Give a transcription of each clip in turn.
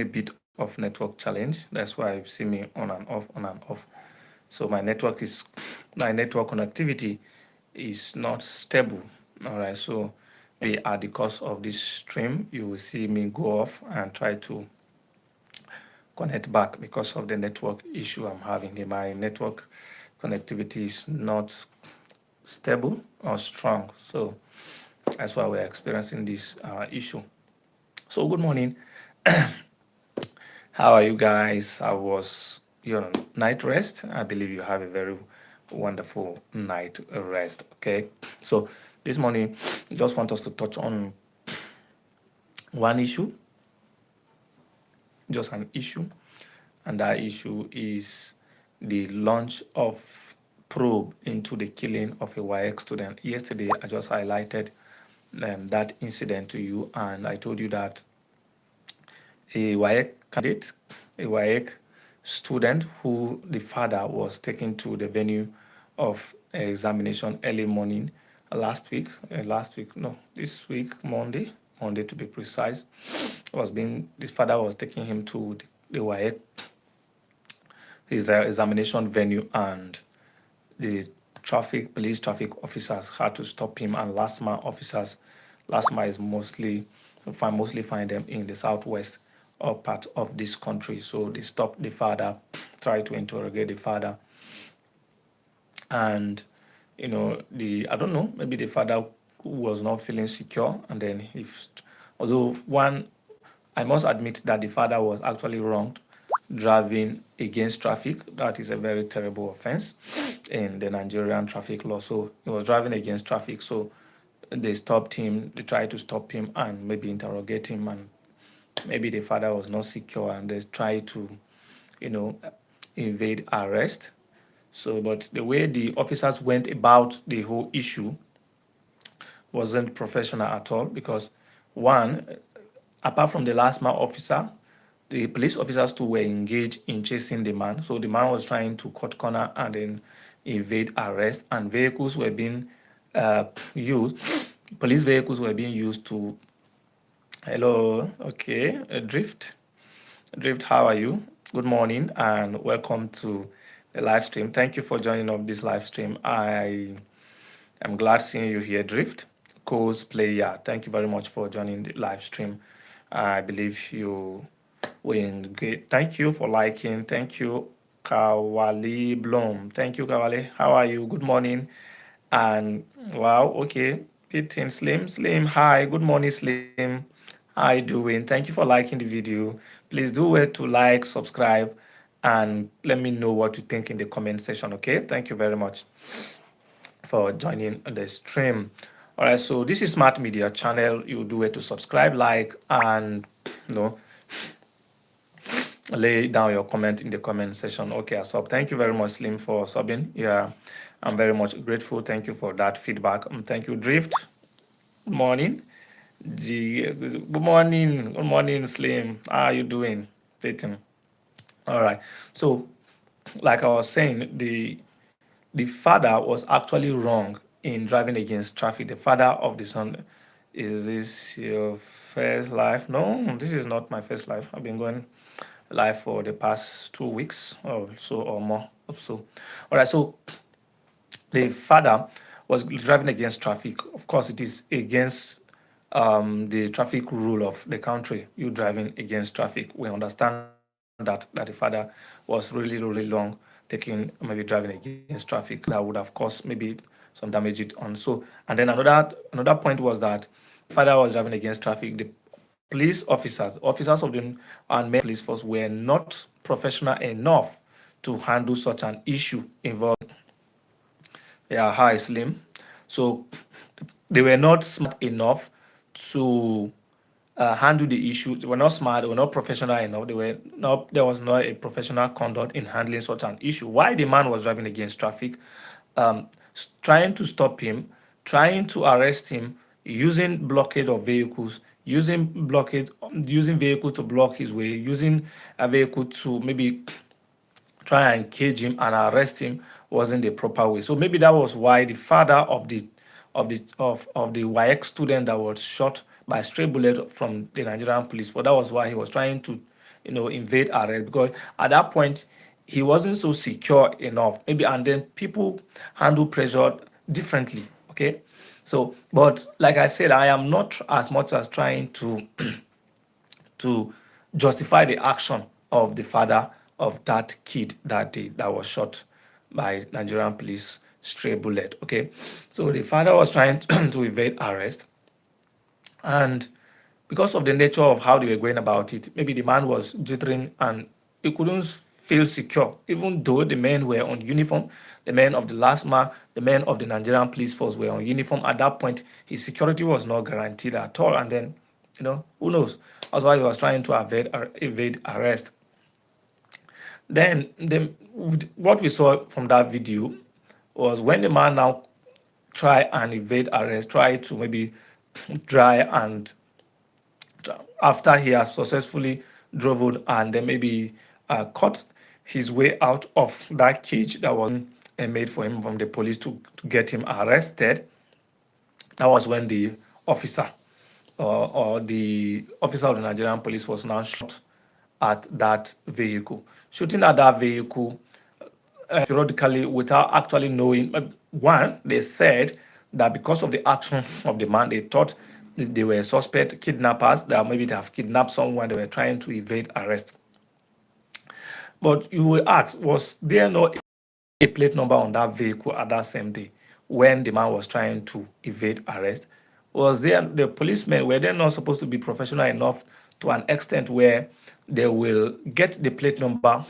a bit of network challenge. That's why you see me on and off, on and off. So my network connectivity is not stable. All right. So maybe at the course of this stream, you will see me go off and try to connect back because of the network issue I'm having. My network connectivity is not stable or strong. So that's why we're experiencing this issue. So good morning. How are you guys? How was your night rest? I believe you have a very wonderful night rest. Okay. So this morning, just want us to touch on one issue, just an issue, and that issue is the launch of probe into the killing of a WAEC student. Yesterday, I just highlighted that incident to you, and I told you that a WAEC candidate, a WAEC student who the father was taken to the venue of examination early morning this week, Monday to be precise, this father was taking him to the WAEC, his examination venue, and the police traffic officers had to stop him, and LASMA officers, LASMA is mostly find them in the southwest or part of this country. So they stopped the father, tried to interrogate the father, and I don't know, maybe the father was not feeling secure, and then I must admit that the father was actually wronged driving against traffic. That is a very terrible offense in the Nigerian traffic law. So he was driving against traffic. So they stopped him, they tried to stop him and maybe interrogate him, and maybe the father was not secure and they tried to, evade arrest. So, but the way the officers went about the whole issue wasn't professional at all, because one, apart from the last mile officer, the police officers too were engaged in chasing the man. So the man was trying to cut corner and then evade arrest, and vehicles were being used. Police vehicles were being used to. Hello, okay, Drift. Drift, how are you? Good morning and welcome to the live stream. Thank you for joining up this live stream. I am glad seeing you here, Drift. Cosplayer, thank you very much for joining the live stream. I believe you will get. Thank you for liking. Thank you, Kawali Bloom. Thank you, Kawali. How are you? Good morning. And wow, okay. Pitin Slim. Hi, good morning, Slim. How you doing? Thank you for liking the video. Please do wait to like, subscribe, and let me know what you think in the comment section. Okay, thank you very much for joining the stream. All right, so this is Smart Media channel. You do it to subscribe, like, and lay down your comment in the comment section. Okay, so thank you very much, Slim, for subbing. Yeah, I'm very much grateful. Thank you for that feedback. Thank you, Drift. Good morning. Good morning, Slim. How are you doing, Peyton? All right. So, like I was saying, the father was actually wrong in driving against traffic. The father of the son. Is this your first life? No, this is not my first life. I've been going live for the past 2 weeks or so or more. So, all right. So the father was driving against traffic. Of course, it is against the traffic rule of the country. You driving against traffic. We understand that the father was really long, taking maybe driving against traffic that would have caused maybe some damage it on. So, and then another point was that the father was driving against traffic. The police officers of the and many police force were not professional enough to handle such an issue involving. Yeah, hi, Slim. So they were not smart enough to handle the issue. They were not smart. They were not professional enough. There was not a professional conduct in handling such an issue. Why the man was driving against traffic, trying to stop him, trying to arrest him, using blockade of vehicles, using vehicle to block his way, using a vehicle to maybe try and cage him and arrest him wasn't the proper way. So maybe that was why the father of the WAEC student that was shot by stray bullet from the Nigerian police, for that was why he was trying to invade arrest, because at that point he wasn't so secure enough. Maybe, and then people handle pressure differently. Okay. So, but like I said, I am not as much as trying to justify the action of the father of that kid that day that was shot by Nigerian police stray bullet. Okay, so the father was trying to evade arrest, and because of the nature of how they were going about it, maybe the man was jittering and he couldn't feel secure, even though the men were on uniform. The men of the last man, the men of the Nigerian police force were on uniform. At that point, his security was not guaranteed at all. And then, who knows? That's why he was trying to evade arrest. Then what we saw from that video was when the man now try and evade arrest, try to maybe try and after he has successfully driven and then maybe cut his way out of that cage that was made for him from the police to get him arrested. That was when the officer or the officer of the Nigerian police was now shot at that vehicle. Shooting at that vehicle periodically without actually knowing. One, they said that because of the action of the man, they thought they were suspect kidnappers, that maybe they have kidnapped someone, they were trying to evade arrest. But you will ask, was there no a plate number on that vehicle at that same day when the man was trying to evade arrest? Was there the policemen, were they not supposed to be professional enough to an extent where they will get the plate number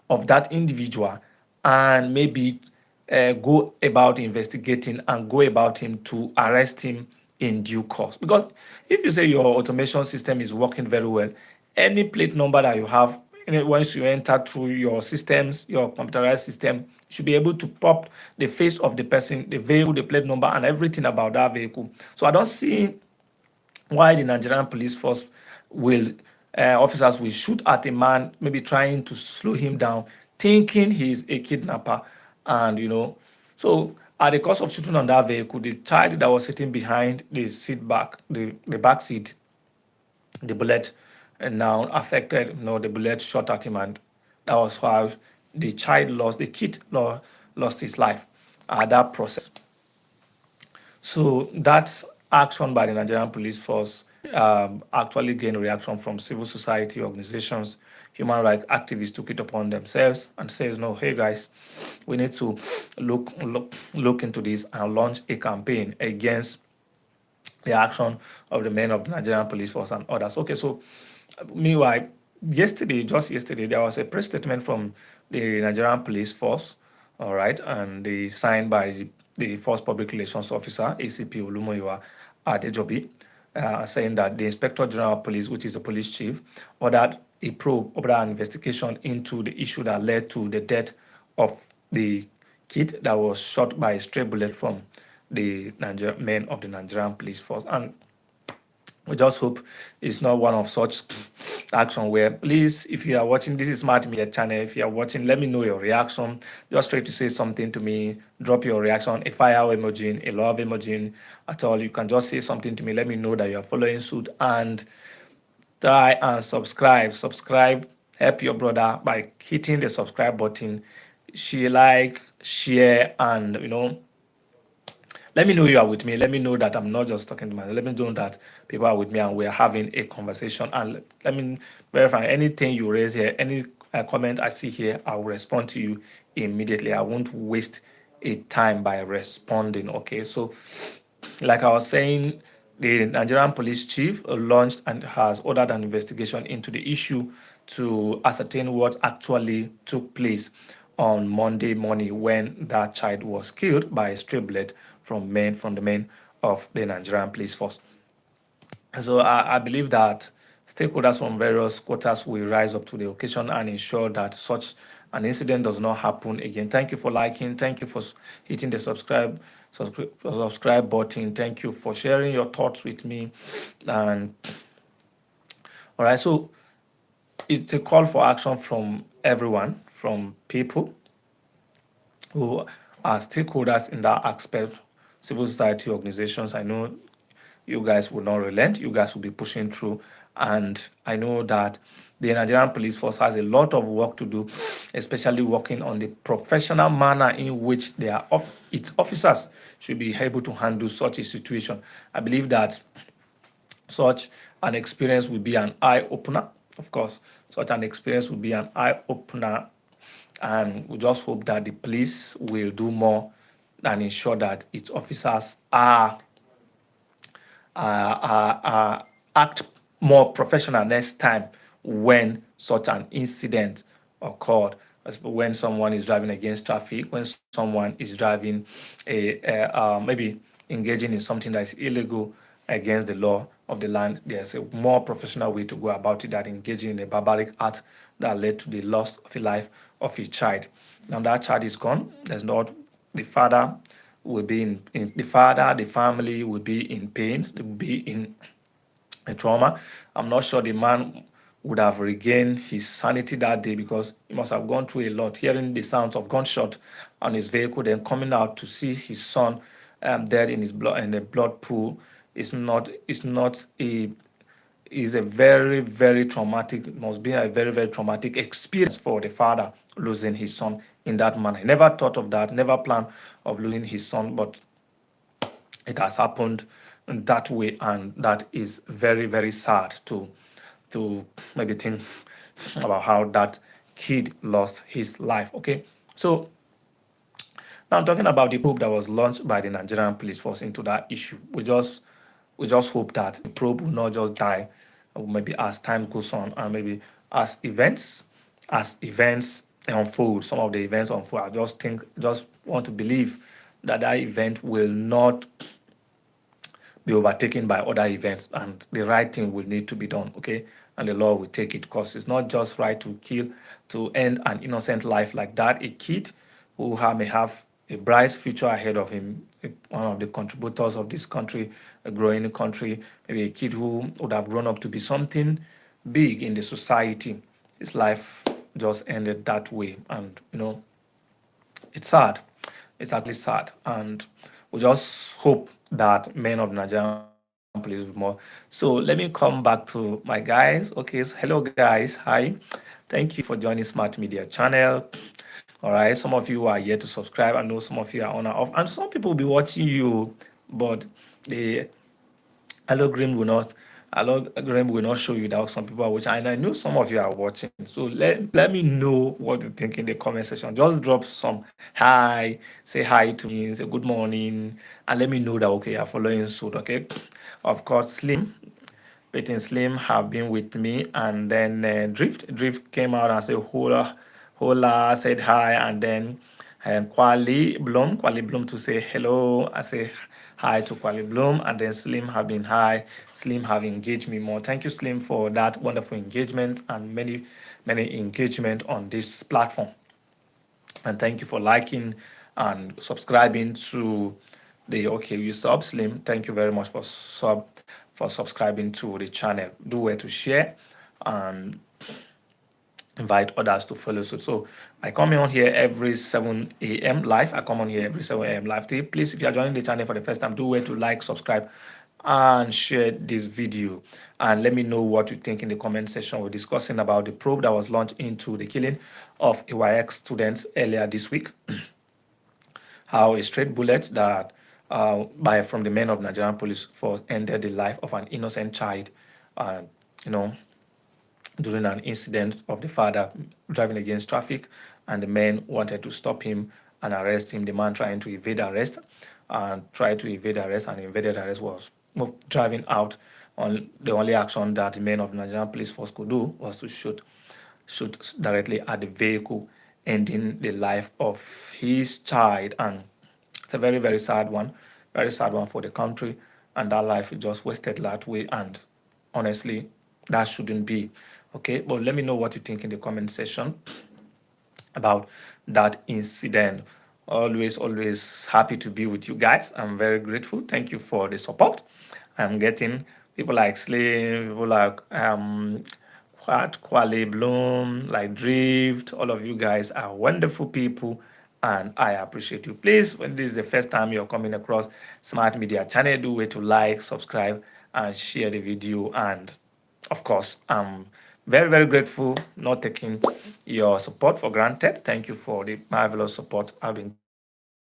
of that individual and maybe go about investigating and go about him to arrest him in due course? Because if you say your automation system is working very well, any plate number that you have, once you enter through your systems, your computerized system, you should be able to pop the face of the person, the vehicle, the plate number, and everything about that vehicle. So I don't see why the Nigerian police force will officers will shoot at a man, maybe trying to slow him down, thinking he's a kidnapper, and so at the cost of shooting on that vehicle, the child that was sitting behind the seat back, the back seat, the bullet and now affected, the bullet shot at him, and that was how the kid lost his life at that process. So that action by the Nigerian police force actually gained reaction from civil society organizations. Human rights activists took it upon themselves and says, no, hey guys, we need to look into this and launch a campaign against the action of the men of the Nigerian police force and others. Okay, so meanwhile, just yesterday, there was a press statement from the Nigerian police force, all right, and they signed by the Force Public Relations Officer, ACP Olumoyiwa Adejobi, saying that the Inspector General of Police, which is the police chief, ordered an investigation into the issue that led to the death of the kid that was shot by a stray bullet from the men of the Nigerian police force. And we just hope it's not one of such action where, please, if you are watching, this is Smart Media channel. If you are watching, let me know your reaction. Just try to say something to me. Drop your reaction, a fire emoji, a love emoji at all. You can just say something to me. Let me know that you are following suit, and try and subscribe. Help your brother by hitting the subscribe button. Share, and let me know you are with me. Let me know that I'm not just talking to myself. Let me know that people are with me and we're having a conversation. And let me verify anything you raise here, any comment I see here, I will respond to you immediately. I won't waste a time by responding. Okay, so like I was saying, the Nigerian police chief launched and has ordered an investigation into the issue to ascertain what actually took place on Monday morning when that child was killed by a stray bullet from the men of the Nigerian police force. So I believe that stakeholders from various quarters will rise up to the occasion and ensure that such an incident does not happen again. Thank you for liking. Thank you for hitting the subscribe button. Thank you for sharing your thoughts with me. And all right, so it's a call for action from everyone, from people who are stakeholders in that aspect, civil society organizations. I know you guys will not relent. You guys will be pushing through And I know that the Nigerian police force has a lot of work to do, especially working on the professional manner in which its officers should be able to handle such a situation. I believe that such an experience will be an eye opener. Of course, such an experience will be an eye opener, and we just hope that the police will do more and ensure that its officers act more professional next time when such an incident occurred. When someone is driving against traffic, when someone is driving maybe engaging in something that is illegal against the law of the land, there's a more professional way to go about it than engaging in a barbaric act that led to the loss of a life of a child. Now that child is gone. There's not the father will be in the father, the family will be in pain, they will be in a trauma. I'm not sure the man would have regained his sanity that day because he must have gone through a lot, hearing the sounds of gunshot on his vehicle, then coming out to see his son dead in his blood in the blood pool. It's not a is a very, very traumatic, must be a very, very traumatic experience for the father losing his son in that manner. He never thought of that, never planned of losing his son, but it has happened that way, and that is very, very sad to maybe think about how that kid lost his life. Okay, so now I'm talking about the probe that was launched by the Nigerian police force into that issue. We just hope that the probe will not just die, maybe as time goes on, and maybe as events unfold, some of the events unfold. Just want to believe that that event will not be overtaken by other events, and the right thing will need to be done. Okay, and the law will take it, because it's not just right to kill, to end an innocent life like that. A kid who may have a bright future ahead of him, one of the contributors of this country, a growing country, maybe a kid who would have grown up to be something big in the society. His life just ended that way, and it's sad. It's actually sad. And we just hope that men of Nigerian police will be more. So let me come back to my guys. Okay, so hello guys. Hi. Thank you for joining Smart Media channel. All right. Some of you are here to subscribe. I know some of you are on and off. And some people will be watching you, but the algorithm will not algorithm will not show you that some people are watching. And I know some of you are watching. So let me know what you think in the comment section. Just drop some hi, say hi to me, say good morning, and let me know that okay, you're following suit. Okay. Of course, Peyton Slim have been with me, and then Drift came out and said hola, said hi, and then Kwali Bloom to say hello. I say hi to Kwali Bloom, and then Slim have been hi. Slim have engaged me more. Thank you, Slim, for that wonderful engagement and many engagement on this platform. And thank you for liking and subscribing to the okay you sub Slim. Thank you very much for subscribing to the channel. Do well to share and invite others to follow. So I come on here every 7 a.m. live. I come on here every 7 a.m. live. Please, if you are joining the channel for the first time, do well to like, subscribe, and share this video. And let me know what you think in the comment section. We're discussing about the probe that was launched into the killing of a WAEC students earlier this week. How a straight bullet that by from the men of Nigerian police force ended the life of an innocent child, uh, you know, during an incident of the father driving against traffic, and the men wanted to stop him and arrest him. The man trying to evade arrest and tried to evade arrest, and evaded arrest was driving out. On the only action that the men of the Nigerian police force could do was to shoot directly at the vehicle, ending the life of his child. And it's a very, very sad one for the country. And that life is just wasted that way. And honestly, that shouldn't be. Okay, but let me know what you think in the comment section about that incident. Always happy to be with you guys. I'm very grateful. Thank you for the support. I'm getting people like Slim, people like Kwale Bloom, like Drift. All of you guys are wonderful people, and I appreciate you. Please, when this is the first time you're coming across Smart Media channel, do way to like, subscribe, and share the video. And of course, I'm very, very grateful, not taking your support for granted. Thank you for the marvelous support I've been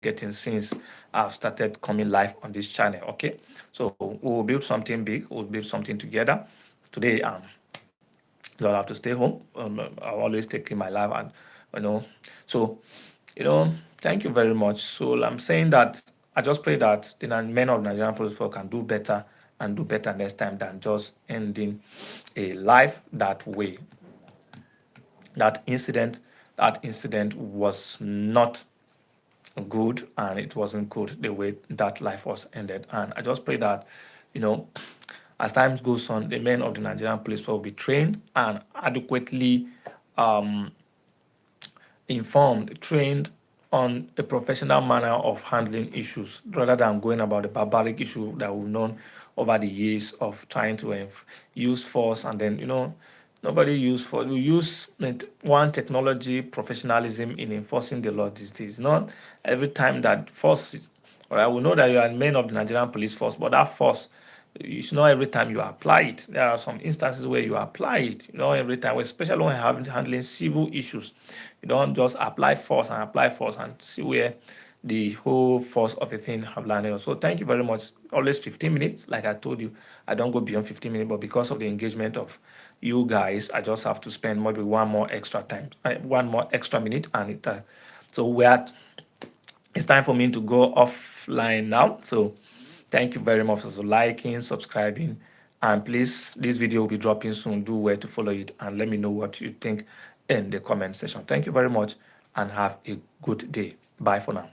getting since I've started coming live on this channel. Okay, so we'll build something big, we'll build something together. Today, you'll have to stay home. I'll always take in my life, and you know, so thank you very much. So I'm saying that I just pray that the men of Nigerian police force can do better and do better next time than just ending a life that way. That incident was not good, and it wasn't good the way that life was ended. And I just pray that, you know, as time goes on, the men of the Nigerian police force will be trained and adequately informed, trained on a professional manner of handling issues rather than going about the barbaric issue that we've known over the years of trying to use force. And then, nobody use force. We use one technology, professionalism in enforcing the law these days. Not every time that force, all right, we know that you are men of the Nigerian police force, but that force, it's not every time you apply it. There are some instances where you apply it, every time, especially when having handling civil issues. You don't just apply force and see where the whole force of a thing have landed. So thank you very much. Always 15 minutes. Like I told you, I don't go beyond 15 minutes, but because of the engagement of you guys, I just have to spend maybe one more extra time, one more extra minute, and so it's time for me to go offline now. So thank you very much for liking, subscribing, and please, this video will be dropping soon. Do where to follow it and let me know what you think in the comment section. Thank you very much and have a good day. Bye for now.